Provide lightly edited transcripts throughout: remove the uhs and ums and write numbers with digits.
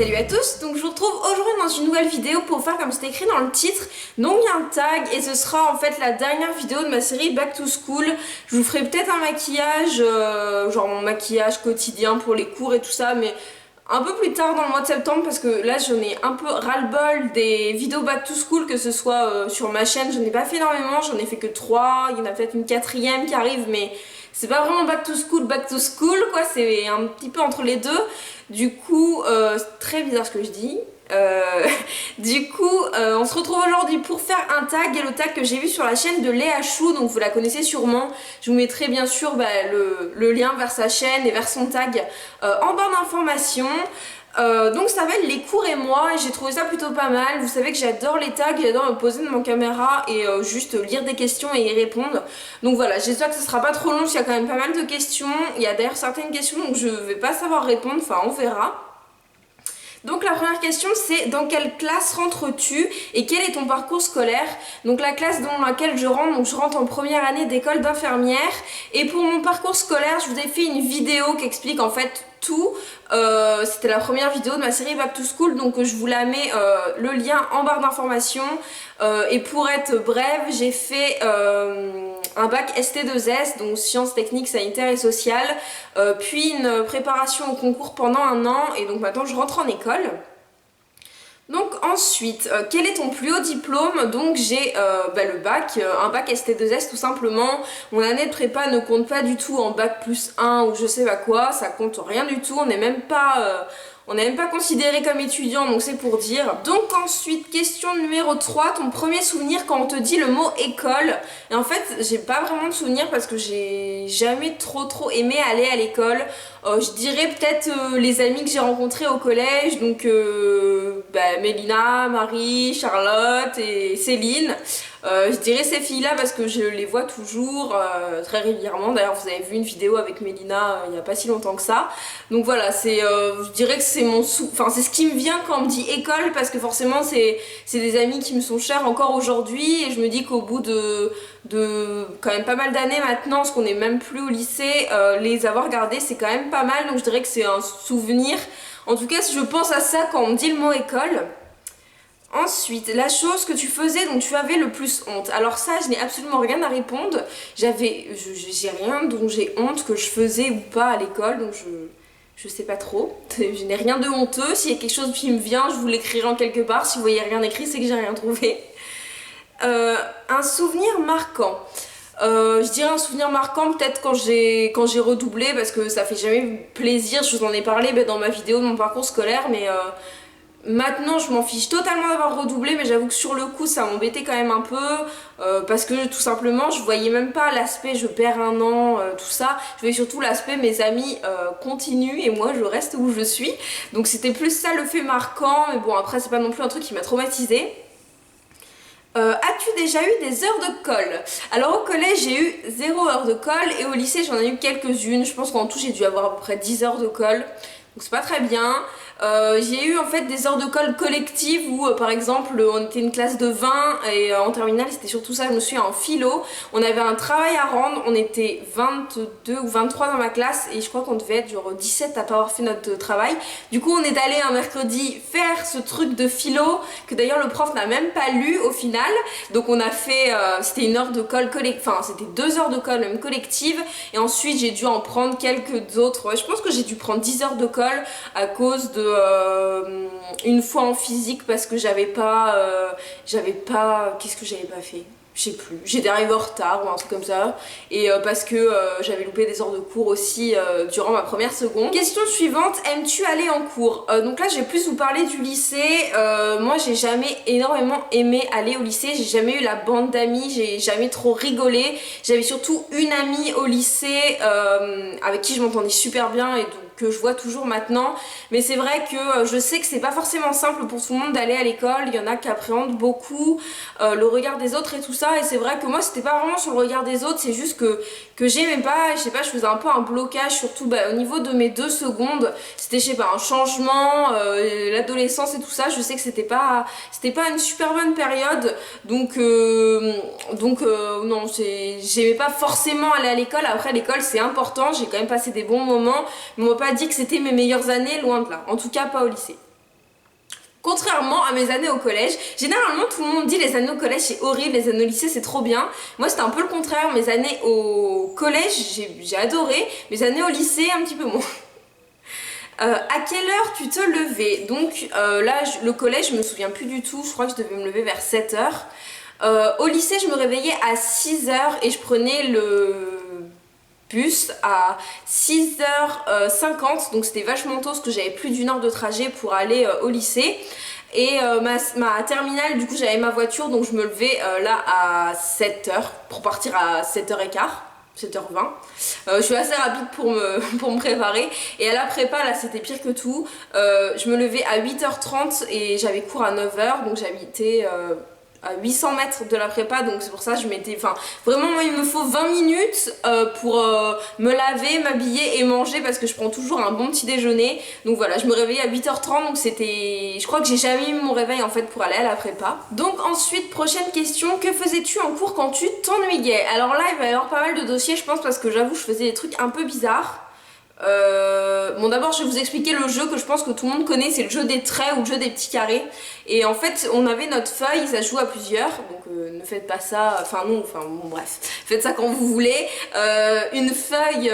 Salut à tous, donc je vous retrouve aujourd'hui dans une nouvelle vidéo pour faire comme c'était écrit dans le titre. Donc il y a un tag et ce sera en fait la dernière vidéo de ma série Back to School. Je vous ferai peut-être un maquillage, genre mon maquillage quotidien pour les cours et tout ça, mais un peu plus tard dans le mois de septembre parce que là j'en ai un peu ras-le-bol des vidéos Back to School, que ce soit sur ma chaîne. J'en ai pas fait énormément, j'en ai fait que 3, il y en a peut-être une 4e qui arrive, mais c'est pas vraiment Back to School quoi, c'est un petit peu entre les deux. Du coup, c'est très bizarre ce que je dis. On se retrouve aujourd'hui pour faire un tag, et le tag que j'ai vu sur la chaîne de Léa Chou, donc vous la connaissez sûrement. Je vous mettrai bien sûr le lien vers sa chaîne et vers son tag en barre d'informations. Donc ça s'appelle Les cours et moi, et j'ai trouvé ça plutôt pas mal. Vous savez que j'adore les tags, j'adore me poser devant ma caméra et juste lire des questions et y répondre. Donc voilà, j'espère que ce sera pas trop long, parce qu'il y a quand même pas mal de questions. Il y a d'ailleurs certaines questions donc je vais pas savoir répondre, enfin on verra. Donc la première question, c'est: dans quelle classe rentres-tu et quel est ton parcours scolaire? Donc la classe dans laquelle je rentre, donc je rentre en première année d'école d'infirmière. Et pour mon parcours scolaire, je vous ai fait une vidéo qui explique en fait tout. C'était la première vidéo de ma série Back to School, donc je vous la mets le lien en barre d'informations. Et pour être brève, j'ai fait un bac ST2S, donc sciences techniques, sanitaires et sociales, puis une préparation au concours pendant 1 an, et donc maintenant je rentre en école. Donc ensuite, quel est ton plus haut diplôme? Donc j'ai le bac, un bac ST2S tout simplement. Mon année de prépa ne compte pas du tout en bac plus 1 ou je sais pas quoi, ça compte rien du tout, on n'est même pas considéré comme étudiant, donc c'est pour dire. Donc ensuite, question numéro 3, ton premier souvenir quand on te dit le mot école. Et en fait, j'ai pas vraiment de souvenir parce que j'ai jamais trop aimé aller à l'école. Je dirais peut-être les amis que j'ai rencontrés au collège, donc Mélina, Marie, Charlotte et Céline. Je dirais ces filles-là parce que je les vois toujours très régulièrement. D'ailleurs, vous avez vu une vidéo avec Mélina il n'y a pas si longtemps que ça. Donc voilà, je dirais que c'est c'est ce qui me vient quand on me dit école, parce que forcément c'est des amis qui me sont chers encore aujourd'hui, et je me dis qu'au bout de quand même pas mal d'années maintenant, parce qu'on n'est même plus au lycée, les avoir gardés c'est quand même pas mal. Donc je dirais que c'est un souvenir. En tout cas, je pense à ça quand on me dit le mot école. Ensuite, la chose que tu faisais dont tu avais le plus honte. Alors ça, je n'ai absolument rien à répondre. J'ai rien dont j'ai honte que je faisais ou pas à l'école, donc je sais pas trop. Je n'ai rien de honteux. S'il y a quelque chose qui me vient, je vous l'écrirai en quelque part. Si vous voyez rien écrit, c'est que j'ai rien trouvé. Un souvenir marquant. Je dirais un souvenir marquant peut-être quand j'ai redoublé, parce que ça fait jamais plaisir. Je vous en ai parlé dans ma vidéo de mon parcours scolaire, mais maintenant je m'en fiche totalement d'avoir redoublé, mais j'avoue que sur le coup ça m'embêtait quand même un peu, parce que tout simplement je voyais même pas l'aspect je perds 1 an, tout ça. Je voyais surtout l'aspect mes amis continuent et moi je reste où je suis. Donc c'était plus ça le fait marquant, mais bon après c'est pas non plus un truc qui m'a traumatisée. As-tu déjà eu des heures de colle? Alors au collège j'ai eu 0 heure de colle, et au lycée j'en ai eu quelques-unes. Je pense qu'en tout j'ai dû avoir à peu près 10 heures de colle, donc c'est pas très bien. J'ai eu en fait des heures de colle collectives où par exemple on était une classe de 20, et en terminale c'était surtout ça, je me souviens, en philo on avait un travail à rendre, on était 22 ou 23 dans ma classe, et je crois qu'on devait être genre 17 à pas avoir fait notre travail. Du coup on est allé un mercredi faire ce truc de philo que d'ailleurs le prof n'a même pas lu au final. Donc on a fait, c'était une heure de colle collective, enfin c'était 2 heures de colle même collective, et ensuite j'ai dû en prendre quelques autres. Ouais, je pense que j'ai dû prendre 10 heures de colle à cause de une fois en physique, parce que j'avais pas qu'est-ce que j'avais pas fait, je sais plus, j'étais arrivée en retard ou un truc comme ça, et parce que j'avais loupé des heures de cours aussi durant ma première seconde. Question suivante: aimes-tu aller en cours? Donc là je vais plus vous parler du lycée. Moi j'ai jamais énormément aimé aller au lycée, j'ai jamais eu la bande d'amis, j'ai jamais trop rigolé. J'avais surtout une amie au lycée avec qui je m'entendais super bien, et donc que je vois toujours maintenant. Mais c'est vrai que je sais que c'est pas forcément simple pour tout le monde d'aller à l'école. Il y en a qui appréhendent beaucoup le regard des autres et tout ça, et c'est vrai que moi c'était pas vraiment sur le regard des autres, c'est juste que j'aimais pas, je sais pas, je faisais un peu un blocage, surtout au niveau de mes 2 secondes. C'était, je sais pas, un changement, l'adolescence et tout ça. Je sais que c'était pas une super bonne période, donc non, j'aimais pas forcément aller à l'école. Après l'école c'est important, j'ai quand même passé des bons moments, mais on m'a pas dit que c'était mes meilleures années, loin de là, en tout cas pas au lycée. Contrairement à mes années au collège, généralement tout le monde dit les années au collège c'est horrible, les années au lycée c'est trop bien. Moi c'était un peu le contraire, mes années au collège j'ai adoré, mes années au lycée un petit peu moins. À quelle heure tu te levais? Donc là le collège je me souviens plus du tout, je crois que je devais me lever vers 7h. Au lycée je me réveillais à 6h et je prenais le bus à 6h50, donc c'était vachement tôt parce que j'avais plus d'1 heure de trajet pour aller au lycée. Et ma terminale, du coup j'avais ma voiture, donc je me levais là à 7h pour partir à 7h15. 7h20. Je suis assez rapide pour me préparer. Et à la prépa, là c'était pire que tout. Je me levais à 8h30 et j'avais cours à 9h, donc j'habitais à 800 mètres de la prépa, donc c'est pour ça que je m'étais... Enfin, vraiment, moi, il me faut 20 minutes pour me laver, m'habiller et manger parce que je prends toujours un bon petit déjeuner. Donc voilà, je me réveillais à 8h30, donc c'était... Je crois que j'ai jamais eu mon réveil, en fait, pour aller à la prépa. Donc ensuite, prochaine question, que faisais-tu en cours quand tu t'ennuyais? Alors là, il va y avoir pas mal de dossiers, je pense, parce que j'avoue, je faisais des trucs un peu bizarres. Bon, d'abord je vais vous expliquer le jeu que je pense que tout le monde connaît, c'est le jeu des traits ou le jeu des petits carrés. Et en fait on avait notre feuille, ça se joue à plusieurs, donc ne faites pas ça, enfin non, enfin bon bref, faites ça quand vous voulez. Une feuille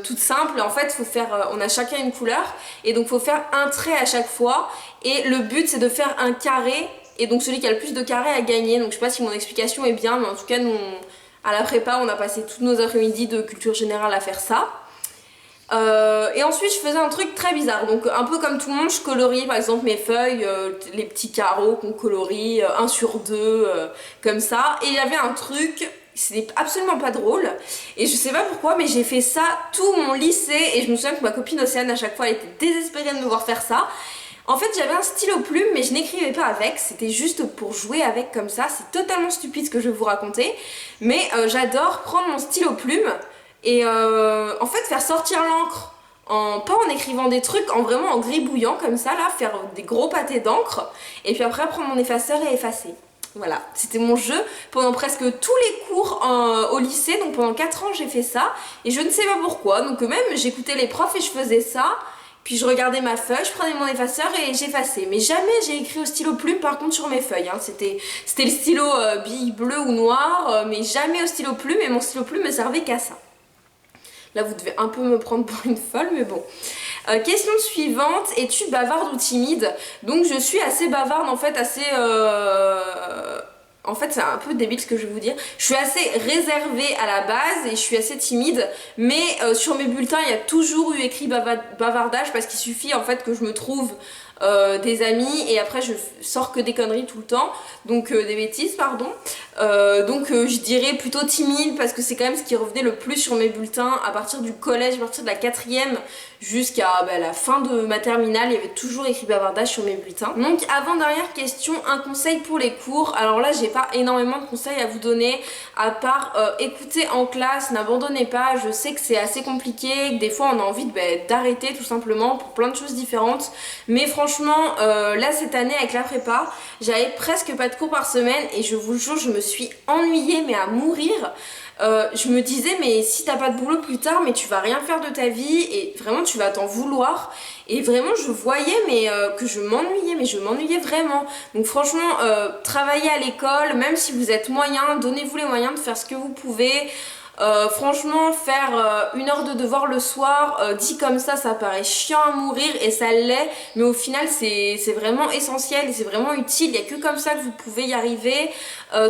toute simple, en fait faut faire, on a chacun une couleur et donc faut faire un trait à chaque fois et le but c'est de faire un carré et donc celui qui a le plus de carrés a gagné. Donc je sais pas si mon explication est bien, mais en tout cas nous à la prépa on a passé toutes nos après-midi de culture générale à faire ça. Et ensuite je faisais un truc très bizarre, donc un peu comme tout le monde je coloriais par exemple mes feuilles, les petits carreaux qu'on colorie 1 sur 2 comme ça, et il y avait un truc, c'était absolument pas drôle et je sais pas pourquoi mais j'ai fait ça tout mon lycée et je me souviens que ma copine Océane à chaque fois elle était désespérée de me voir faire ça. En fait j'avais un stylo plume mais je n'écrivais pas avec, c'était juste pour jouer avec comme ça, c'est totalement stupide ce que je vais vous raconter, mais j'adore prendre mon stylo plume et en fait faire sortir l'encre, pas en écrivant des trucs, vraiment en gribouillant comme ça là, faire des gros pâtés d'encre et puis après prendre mon effaceur et effacer. Voilà, c'était mon jeu pendant presque tous les cours au lycée, donc pendant 4 ans j'ai fait ça et je ne sais pas pourquoi, donc même j'écoutais les profs et je faisais ça. Puis je regardais ma feuille, je prenais mon effaceur et j'effaçais. Mais jamais j'ai écrit au stylo plume par contre sur mes feuilles. Hein. C'était le stylo bille bleu ou noir, mais jamais au stylo plume et mon stylo plume me servait qu'à ça. Là vous devez un peu me prendre pour une folle mais bon. Question suivante, es-tu bavarde ou timide? Donc je suis assez bavarde en fait, assez... En fait c'est un peu débile ce que je vais vous dire. Je suis assez réservée à la base et je suis assez timide. Mais sur mes bulletins il y a toujours eu écrit bavardage parce qu'il suffit en fait que je me trouve des amis et après je sors que des conneries tout le temps. Donc des bêtises pardon. Donc je dirais plutôt timide parce que c'est quand même ce qui revenait le plus sur mes bulletins à partir du collège, à partir de la 4e jusqu'à la fin de ma terminale, il y avait toujours écrit bavardage sur mes bulletins. Donc avant-dernière question, un conseil pour les cours. Alors là j'ai pas énormément de conseils à vous donner à part écouter en classe, n'abandonnez pas, je sais que c'est assez compliqué, que des fois on a envie d'arrêter tout simplement pour plein de choses différentes, mais franchement là cette année avec la prépa, j'avais presque pas de cours par semaine et je vous le jure je me suis ennuyée mais à mourir. Je me disais mais si t'as pas de boulot plus tard mais tu vas rien faire de ta vie et vraiment tu vas t'en vouloir et vraiment je voyais mais que je m'ennuyais vraiment. Donc franchement travaillez à l'école, même si vous êtes moyen, donnez-vous les moyens de faire ce que vous pouvez. Franchement faire 1 heure de devoir le soir dit comme ça paraît chiant à mourir et ça l'est, mais au final c'est vraiment essentiel et c'est vraiment utile, il n'y a que comme ça que vous pouvez y arriver.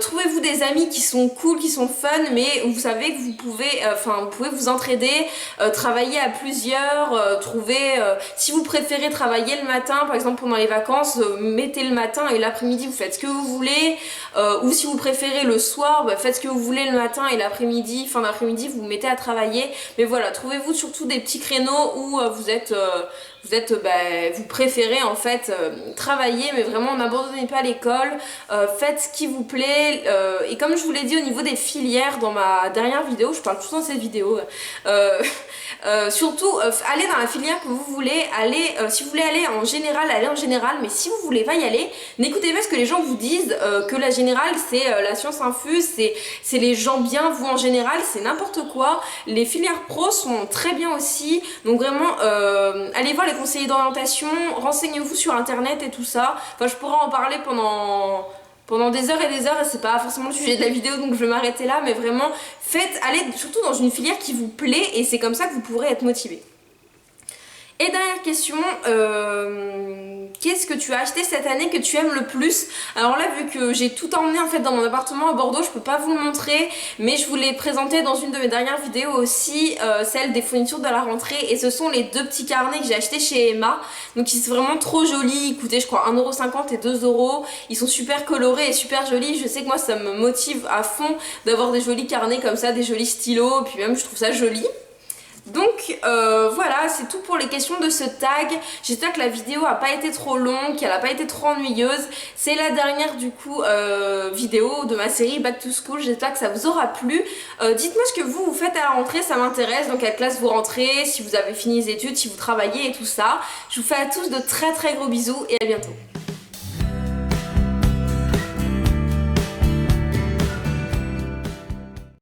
Trouvez-vous des amis qui sont cool, qui sont fun, mais vous savez que vous pouvez vous entraider, travailler à plusieurs, si vous préférez travailler le matin par exemple pendant les vacances, mettez le matin et l'après-midi vous faites ce que vous voulez, ou si vous préférez le soir, faites ce que vous voulez le matin et l'après-midi, fin d'après-midi vous vous mettez à travailler. Mais voilà, trouvez-vous surtout des petits créneaux où vous préférez en fait travailler, mais vraiment n'abandonnez pas l'école, faites ce qui vous plaît, et comme je vous l'ai dit au niveau des filières dans ma dernière vidéo, je parle tout le temps de cette vidéo, surtout allez dans la filière que vous voulez, si vous voulez aller en général, allez en général, mais si vous voulez pas y aller, n'écoutez pas ce que les gens vous disent, que la générale c'est la science infuse, c'est les gens bien, vous en général c'est n'importe quoi. Les filières pro sont très bien aussi, donc vraiment allez voir les les conseillers d'orientation, renseignez-vous sur internet et tout ça. Enfin, je pourrais en parler pendant des heures et c'est pas forcément le sujet de la vidéo donc je vais m'arrêter là, mais vraiment allez surtout dans une filière qui vous plaît et c'est comme ça que vous pourrez être motivé. Et dernière question, qu'est-ce que tu as acheté cette année que tu aimes le plus? Alors là, vu que j'ai tout emmené en fait dans mon appartement à Bordeaux, je peux pas vous le montrer, mais je vous l'ai présenté dans une de mes dernières vidéos aussi, celle des fournitures de la rentrée, et ce sont les deux petits carnets que j'ai achetés chez Emma. Donc ils sont vraiment trop jolis, ils coûtaient je crois 1,50€ et 2€, ils sont super colorés et super jolis. Je sais que moi ça me motive à fond d'avoir des jolis carnets comme ça, des jolis stylos, puis même je trouve ça joli. Donc voilà, c'est tout pour les questions de ce tag. J'espère que la vidéo a pas été trop longue, qu'elle a pas été trop ennuyeuse. C'est la dernière du coup vidéo de ma série Back to School. J'espère que ça vous aura plu. Dites-moi ce que vous faites à la rentrée, ça m'intéresse. Dans quelle classe vous rentrez, si vous avez fini les études, si vous travaillez et tout ça. Je vous fais à tous de très très gros bisous et à bientôt.